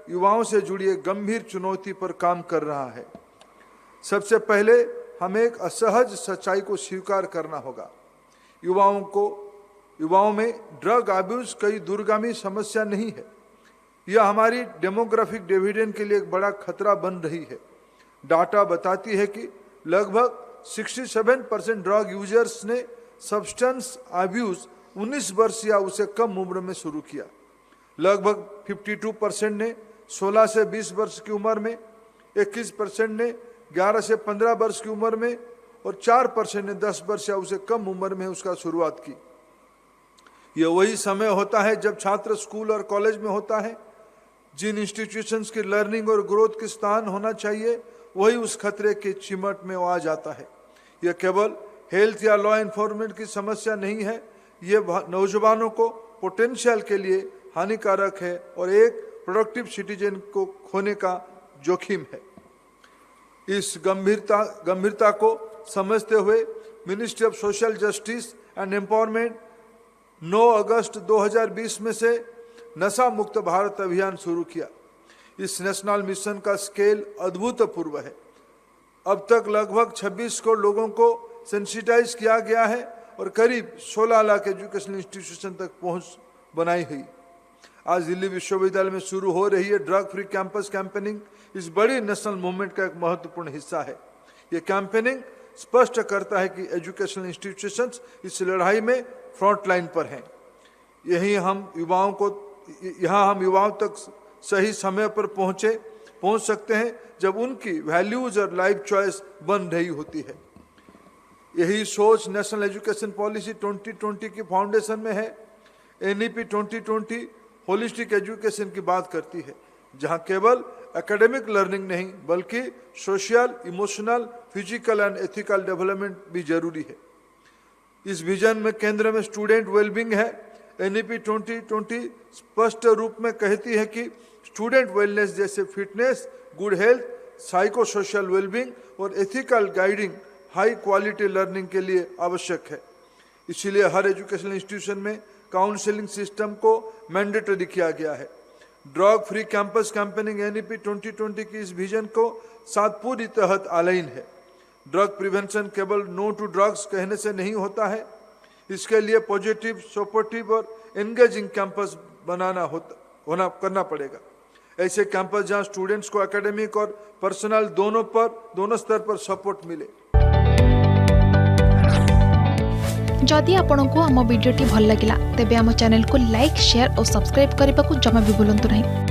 युवाओं से जुड़ी एक गंभीर चुनौती पर काम कर रहा है। सबसे पहले हमें एक असहज सच्चाई को स्वीकार करना होगा। युवाओं में ड्रग अब्यूज कोई दूरगामी समस्या नहीं है, यह हमारी डेमोग्राफिक डिविडेंड के लिए एक बड़ा खतरा बन रही है। डाटा बताती है कि लगभग 67% ड्रग यूजर्स ने सब्सटेंस अब्यूज 19 वर्ष या उससे कम उम्र में शुरू किया। लगभग 52% ने 16 से 20 वर्ष की उम्र में, 21% ने 11 से 15 वर्ष की उम्र में और 4% ने 10 वर्ष या उससे कम उम्र में उसका शुरुआत की। यह वही समय होता है जब छात्र स्कूल और कॉलेज में होता है। जिन इंस्टीट्यूशंस की लर्निंग और ग्रोथ के स्थान होना चाहिए, वही उस खतरे के चिमट में आ जाता है। यह केवल हेल्थ या लॉ एनफोर्समेंट की समस्या नहीं है, ये नौजवानों को पोटेंशियल के लिए हानिकारक है और एक प्रोडक्टिव सिटीजन को खोने का जोखिम है। इस गंभीरता को समझते हुए ministry of social justice and empowerment 9 अगस्त 2020 में से नशा मुक्त भारत अभियान शुरू किया। इस नेशनल मिशन का स्केल अभूतपूर्व है। अब तक लगभग 26 करोड़ लोगों को सेंसिटाइज किया गया है और करीब 16 लाख एजुकेशनल इंस्टीट्यूशन तक पहुंच बनाई हुई। आज दिल्ली विश्वविद्यालय में शुरू हो रही है ड्रग फ्री कैंपस कैंपेनिंग इस बड़ी नेशनल मूवमेंट का एक महत्वपूर्ण हिस्सा है। ये कैंपेनिंग स्पष्ट करता है कि एजुकेशनल इंस्टीट्यूशंस इस लड़ाई में फ्रंट लाइन पर हैं। यहाँ हम युवाओं तक सही समय पर पहुंच सकते हैं जब उनकी वैल्यूज और लाइफ चॉइस बन रही होती है। यही सोच नेशनल एजुकेशन पॉलिसी 2020 की फाउंडेशन में है। NEP 2020 होलिस्टिक एजुकेशन की बात करती है, जहां केवल एकेडमिक लर्निंग नहीं बल्कि social, emotional, physical and ethical development भी जरूरी है। इस विजन में केंद्र में स्टूडेंट वेलबींग है। NEP 2020 स्पष्ट रूप में कहती है कि स्टूडेंट वेलनेस जैसे fitness, good health, psycho social wellbeing और ethical guiding high quality learning के लिए आवश्यक है। इसीलिए हर एजुकेशनल इंस्टीट्यूशन में काउंसलिंग सिस्टम को मैंडेटरी किया गया है। Drug free campus campaigning NEP 2020 की इस विजन को साथ पूरी तहत अलाइन है। ड्रग प्रिवेंशन केवल नो टू ड्रग्स कहने से नहीं होता है, इसके लिए पॉजिटिव, सपोर्टिव और एंगेजिंग कैंपस करना पड़ेगा। ऐसे कैंपस जहां स्टूडेंट्स को एकेडमिक और पर्सनल दोनों स्तर पर सपोर्ट मिले। जदि आपंक आम भिडी भल लगा तेब आम चैनल को लाइक, शेयर और सब्सक्राइब करने को जमा भी भूलु नहीं।